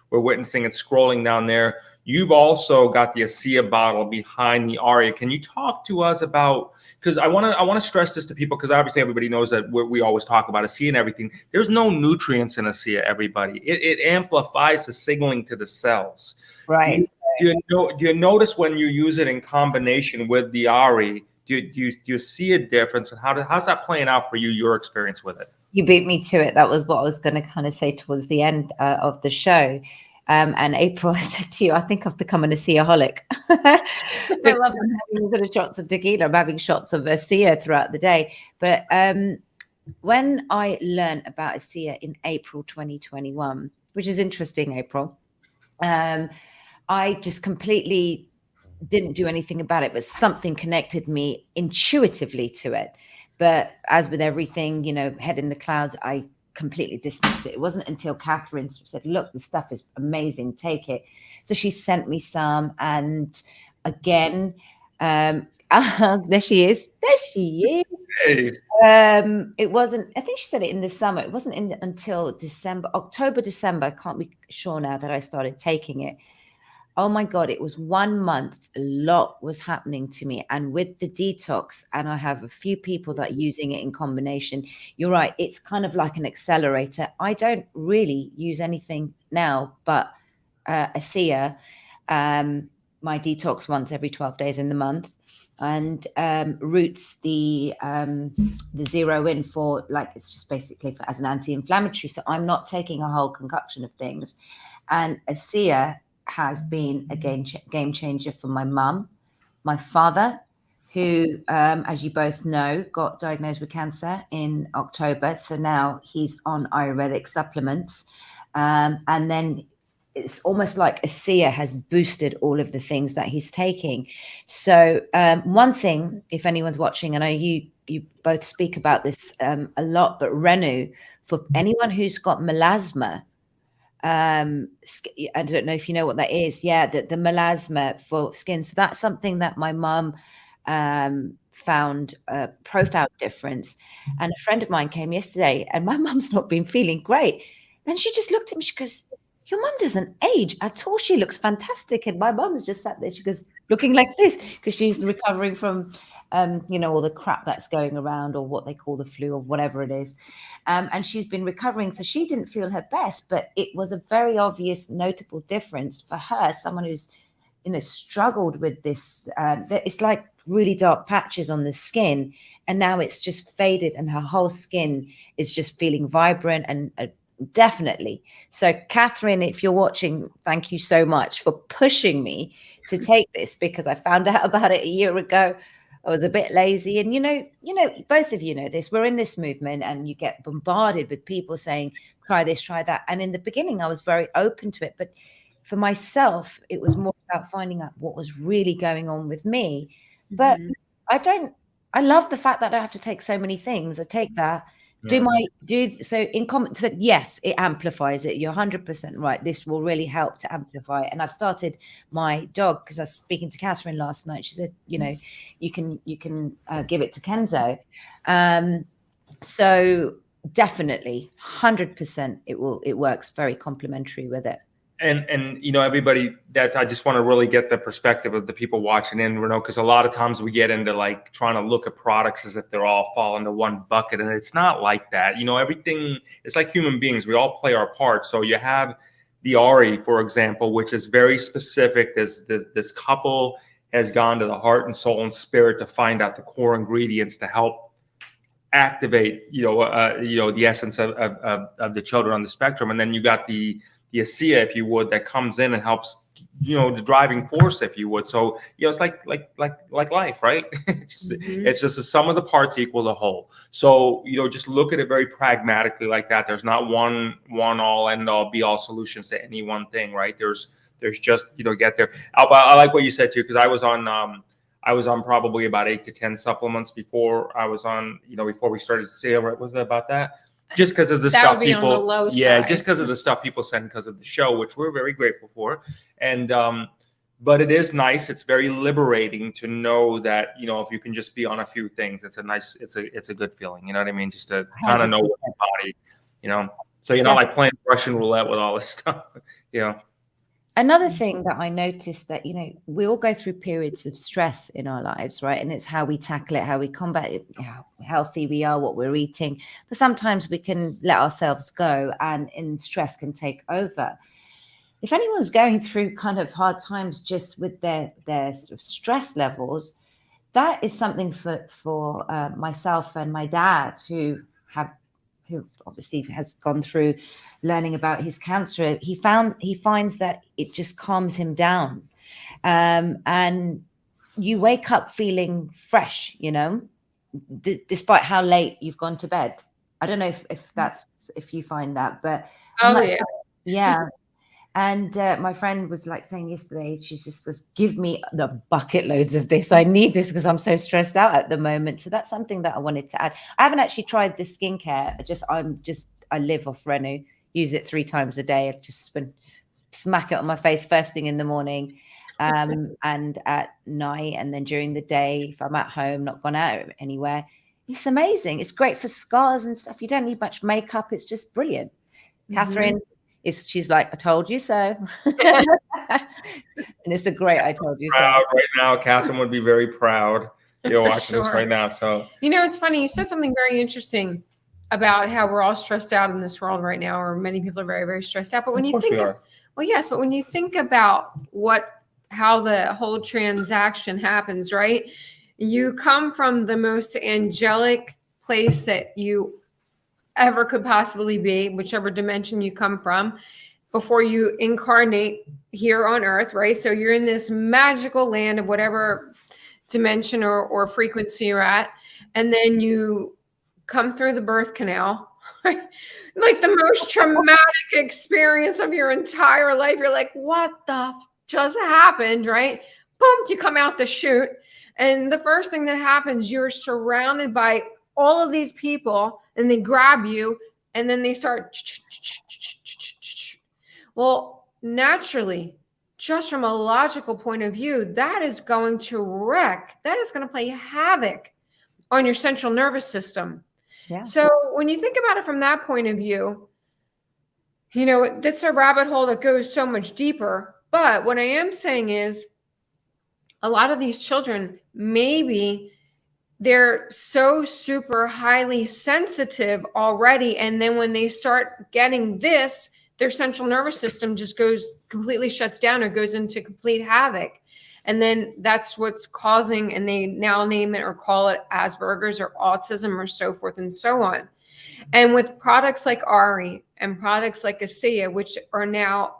we're witnessing and scrolling down there, you've also got the ASEA bottle behind the Aria. Can you talk to us about? Because I want to stress this to people, because obviously everybody knows that we always talk about ASEA and everything. There's no nutrients in ASEA, everybody. It amplifies the signaling to the cells. Right. Do you notice when you use it in combination with the Ari? Do you see a difference, and how's that playing out for you? Your experience with it? You beat me to it. That was what I was going to kind of say towards the end of the show. And April, I said to you, I think I've become an ASEA-holic. I love having little shots of tequila. I'm having shots of ASEA throughout the day. But when I learned about ASEA in April 2021, which is interesting, April, I just completely didn't do anything about it, but something connected me intuitively to it. But as with everything, head in the clouds, I completely dismissed it. It wasn't until Catherine said, look, the stuff is amazing, take it. So she sent me some, and again, there she is. Hey. It wasn't, I think she said it in the summer. It wasn't until October, December, I can't be sure now, that I started taking it. Oh my God, it was 1 month. A lot was happening to me. And with the detox, and I have a few people that are using it in combination, you're right, it's kind of like an accelerator. I don't really use anything now but ASEA, my detox once every 12 days in the month, and Roots, the zero in for, like, it's just basically as an anti-inflammatory. So I'm not taking a whole concoction of things. And ASEA has been a game changer for my mum, my father, who, as you both know, got diagnosed with cancer in October. So now he's on Ayurvedic supplements. And then it's almost like ASEA has boosted all of the things that he's taking. So one thing, if anyone's watching, I know you both speak about this a lot, but Renu, for anyone who's got melasma, I don't know if you know what that is. Yeah, the melasma for skin. So that's something that my mum found a profound difference. And a friend of mine came yesterday, and my mum's not been feeling great. And she just looked at me, she goes, your mum doesn't age at all. She looks fantastic. And my mum's just sat there, she goes, looking like this, because she's recovering from, all the crap that's going around, or what they call the flu, or whatever it is. And she's been recovering. So she didn't feel her best, but it was a very obvious, notable difference for her, someone who's, struggled with this. It's like really dark patches on the skin. And now it's just faded, and her whole skin is just feeling vibrant and definitely. So Catherine, if you're watching, thank you so much for pushing me to take this, because I found out about it a year ago. I was a bit lazy, and both of you know this. We're in this movement, and you get bombarded with people saying, try this, try that. And in the beginning, I was very open to it, but for myself, it was more about finding out what was really going on with me. But I love the fact that I don't have to take so many things. I take that. So yes, it amplifies it. You're 100% right. This will really help to amplify it. And I've started my dog, because I was speaking to Catherine last night. She said, you can give it to Kenzo. So definitely 100% it works very complementary with it. And everybody, that I just want to really get the perspective of the people watching in, because a lot of times we get into like trying to look at products as if they're all fall into one bucket, and it's not like that. Everything, it's like human beings. We all play our part. So you have the Ari, for example, which is very specific. This couple has gone to the heart and soul and spirit to find out the core ingredients to help activate, the essence of the children on the spectrum. And then you got the ASEA, if you would, that comes in and helps, the driving force, if you would. So, it's like life, right? It's just the sum of the parts equal the whole. So, just look at it very pragmatically like that. There's not one all end all be all solutions to any one thing, right? There's just, get there. Alpa, I like what you said too, because I was on probably about 8 to 10 supplements before I was on, before we started sale, right? Was it about that? Just because of the stuff people, just because of the stuff people send because of the show, which we're very grateful for. And but it is nice. It's very liberating to know that, if you can just be on a few things, it's a good feeling. You know what I mean? Just to kind of know what your body, so you're not like playing Russian roulette with all this stuff, Another thing that I noticed that, we all go through periods of stress in our lives, right? And it's how we tackle it, how we combat it, how healthy we are, what we're eating. But sometimes we can let ourselves go, and stress can take over. If anyone's going through kind of hard times just with their sort of stress levels, that is something for myself and my dad, who obviously has gone through learning about his cancer. He finds that it just calms him down. And you wake up feeling fresh, despite how late you've gone to bed. I don't know if you find that, but yeah. And my friend was like saying yesterday, she's just give me the bucket loads of this. I need this because I'm so stressed out at the moment. So that's something that I wanted to add. I haven't actually tried the skincare. I live off Renu, use it 3 times a day. I just smack it on my face first thing in the morning, and at night, and then during the day if I'm at home, not gone out anywhere. It's amazing. It's great for scars and stuff. You don't need much makeup. It's just brilliant. Catherine, she's like, I told you so. And it's a great I told you so. Right now, Catherine would be very proud. You're watching this right now. So it's funny. You said something very interesting about how we're all stressed out in this world right now, or many people are very, very stressed out. But when you think, well, yes, but when you think about how the whole transaction happens, right? You come from the most angelic place that you ever could possibly be, whichever dimension you come from, before you incarnate here on Earth, right? So you're in this magical land of whatever dimension or frequency you're at, and then you come through the birth canal, Like the most traumatic experience of your entire life. You're like, what the just happened, right? Boom, you come out the chute. And the first thing that happens, you're surrounded by all of these people and they grab you and then they start. Well, naturally, just from a logical point of view, that is going to wreck, that is going to play havoc on your central nervous system. Yeah. So when you think about it from that point of view, you know, that's a rabbit hole that goes so much deeper. But what I am saying is a lot of these children, maybe they're so super highly sensitive already. And then when they start getting this, their central nervous system just completely shuts down or goes into complete havoc. And then that's what's causing, and they now name it or call it Asperger's or autism or so forth and so on. And with products like Ari and products like ASEA, which are now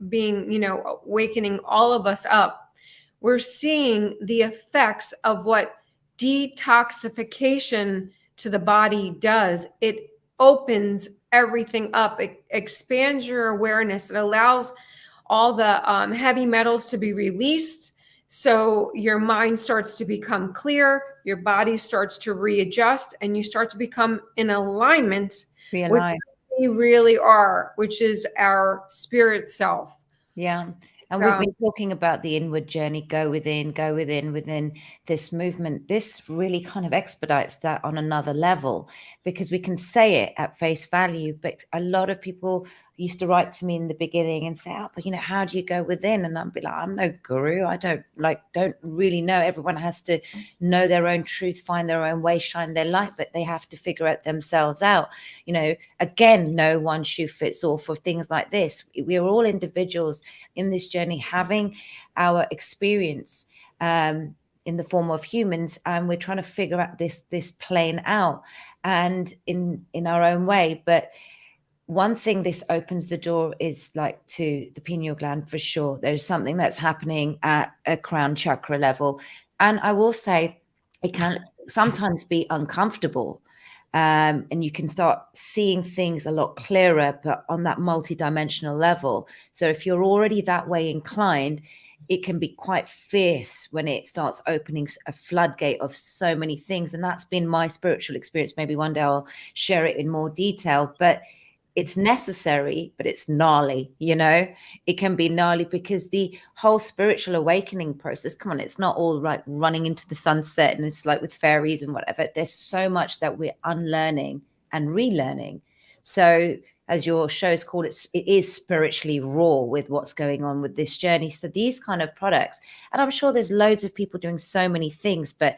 being, you know, awakening all of us up, we're seeing the effects of what detoxification to the body does. It opens everything up. It expands your awareness. It allows all the heavy metals to be released. So your mind starts to become clear, your body starts to readjust, and you start to become in alignment with who you really are, which is our spirit self. Yeah. And we've been talking about the inward journey, go within, within this movement. This really kind of expedites that on another level, because we can say it at face value. But a lot of people used to write to me in the beginning and say, oh, but you know, how do you go within? And I'd be like, I'm no guru. I don't really know. Everyone has to know their own truth, find their own way, shine their light, but they have to figure it themselves out. You know, again, no one shoe fits all for things like this. We are all individuals in this journey, having our experience in the form of humans, and we're trying to figure out this plane out and in our own way. But one thing this opens the door is like to the pineal gland for sure. There's something that's happening at a crown chakra level, and I will say it can sometimes be uncomfortable. And you can start seeing things a lot clearer, but on that multidimensional level. So if you're already that way inclined, it can be quite fierce when it starts opening a floodgate of so many things. And that's been my spiritual experience. Maybe one day I'll share it in more detail, but it's necessary, but it's gnarly, you know. It can be gnarly because the whole spiritual awakening process, come on, it's not all like running into the sunset and it's like with fairies and whatever. There's so much that we're unlearning and relearning. So as your show's called, it is spiritually raw with what's going on with this journey. So these kind of products, and I'm sure there's loads of people doing so many things, but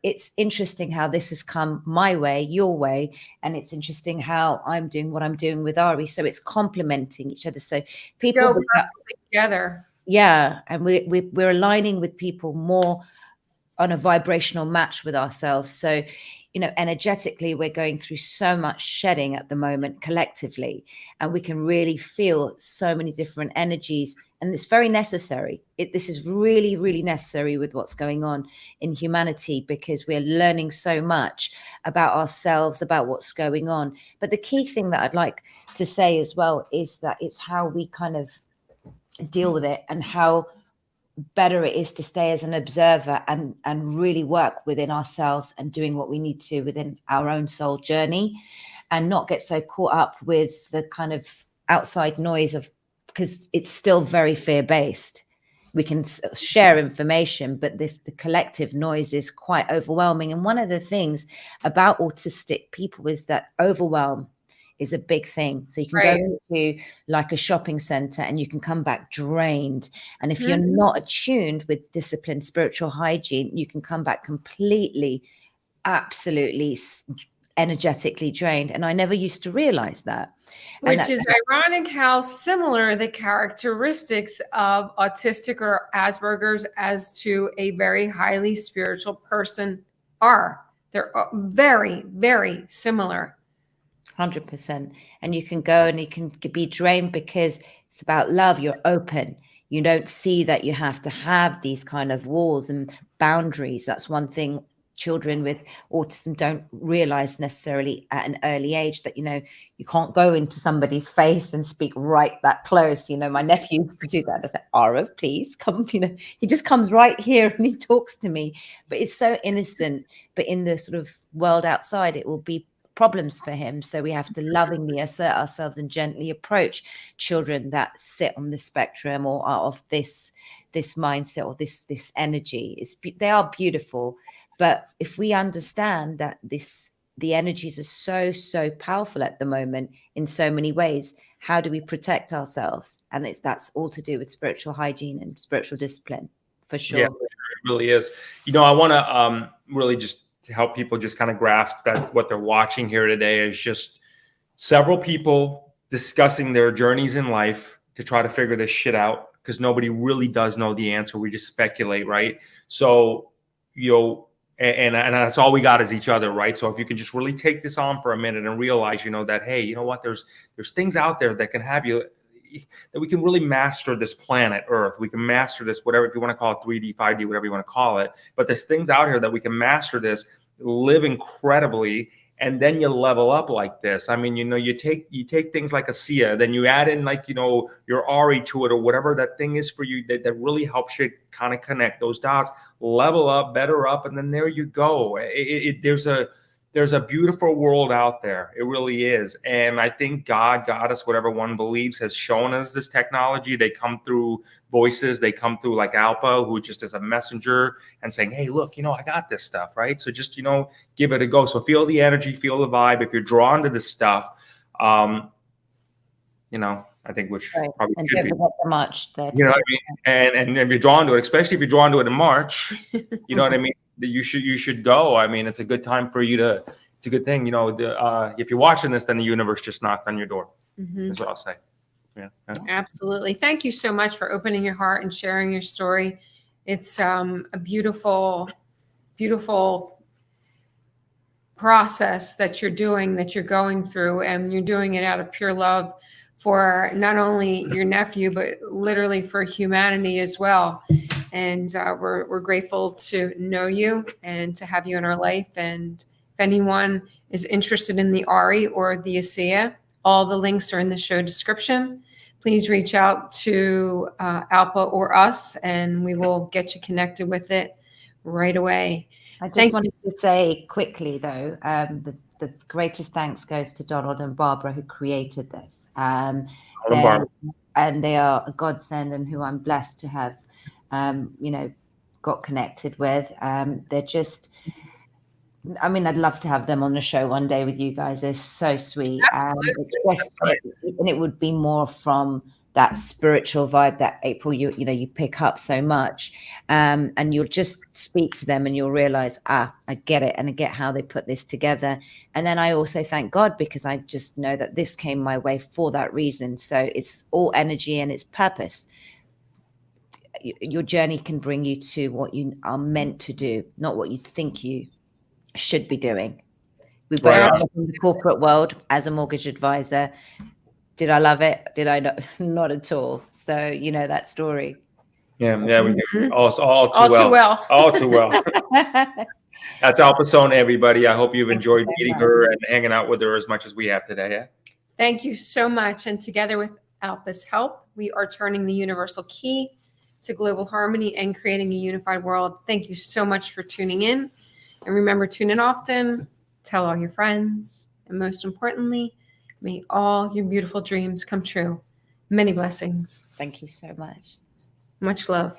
it's interesting how this has come my way, your way, and it's interesting how I'm doing what I'm doing with Ari. So it's complementing each other. So people go together. Yeah, and we're aligning with people more on a vibrational match with ourselves. So, you know, energetically, we're going through so much shedding at the moment collectively, and we can really feel so many different energies. And it's very necessary. This is really, really necessary with what's going on in humanity, because we're learning so much about ourselves, about what's going on. But the key thing that I'd like to say as well is that it's how we kind of deal with it, and how better it is to stay as an observer and really work within ourselves and doing what we need to within our own soul journey, and not get so caught up with the kind of outside noise of, because it's still very fear-based. We can share information, but the collective noise is quite overwhelming. And one of the things about autistic people is that overwhelm is a big thing. So you can go into like a shopping center and you can come back drained. And if you're not attuned with disciplined spiritual hygiene, you can come back completely, absolutely energetically drained. And I never used to realize that. Which is ironic how similar the characteristics of autistic or Asperger's as to a very highly spiritual person are. They're very, very similar. 100%. And you can go and you can be drained because it's about love. You're open. You don't see that you have to have these kind of walls and boundaries. That's one thing children with autism don't realize necessarily at an early age that, you can't go into somebody's face and speak right that close. My nephew used to do that. I said, Arav, please come, he just comes right here and he talks to me, but it's so innocent. But in the sort of world outside, it will be problems for him. So we have to lovingly assert ourselves and gently approach children that sit on the spectrum or are of this mindset or this energy. They are beautiful, but if we understand that the energies are so powerful at the moment in so many ways, how do we protect ourselves? And that's all to do with spiritual hygiene and spiritual discipline, for sure. Yeah, it really is. I want to really just to help people just kind of grasp that what they're watching here today is just several people discussing their journeys in life to try to figure this shit out, because nobody really does know the answer. We just speculate, right? So, and that's all we got is each other, right? So if you can just really take this on for a minute and realize, that, hey, you know what, there's things out there that can have you, that we can really master this planet Earth. We can master this, whatever, if you want to call it 3D, 5D, whatever you want to call it. But there's things out here that we can master this, live incredibly, and then you level up like this. I mean, you take things like a Sia, then you add in your Ari to it or whatever that thing is for you that really helps you kind of connect those dots, level up, better up, and then there you go. There's a beautiful world out there. It really is. And I think God, Goddess, whatever one believes, has shown us this technology. They come through voices. They come through like Alpa, who just is a messenger and saying, hey, look, I got this stuff, right? So just, give it a go. So feel the energy, feel the vibe. If you're drawn to this stuff, I think which right. probably and should don't be. forget the March 30th. You know what I mean? And if you're drawn to it, especially if you're drawn to it in March, you know what I mean? You should go. I mean, it's a good time for you to. It's a good thing, if you're watching this, then the universe just knocked on your door. Mm-hmm. That's what I'll say. Yeah. Absolutely. Thank you so much for opening your heart and sharing your story. It's a beautiful, beautiful process that you're doing, that you're going through, and you're doing it out of pure love for not only your nephew, but literally for humanity as well. And we're grateful to know you and to have you in our life. And if anyone is interested in the Ari or the Asia, all the links are in the show description. Please reach out to Alpa or us, and we will get you connected with it right away. I just wanted to say quickly, though, the greatest thanks goes to Donald and Barbara, who created this. And they are a godsend, and who I'm blessed to have, got connected with. They're just, I'd love to have them on the show one day with you guys. They're so sweet. And it would be more from that spiritual vibe that April, you pick up so much, and you'll just speak to them and you'll realize, I get it. And I get how they put this together. And then I also thank God, because I just know that this came my way for that reason. So it's all energy and it's purpose. Your journey can bring you to what you are meant to do, not what you think you should be doing. We both are in the corporate world as a mortgage advisor. Did I love it? Did I not? Not at all. So you know that story. Yeah, we do. All too well. All too well. That's Alpa Soni, everybody. I hope you've enjoyed meeting her and hanging out with her as much as we have today. Yeah. Thank you so much. And together with Alpa's help, we are turning the universal key to global harmony and creating a unified world. Thank you so much for tuning in. And remember, tune in often, tell all your friends, and most importantly, may all your beautiful dreams come true. Many blessings. Thank you so much. Much love.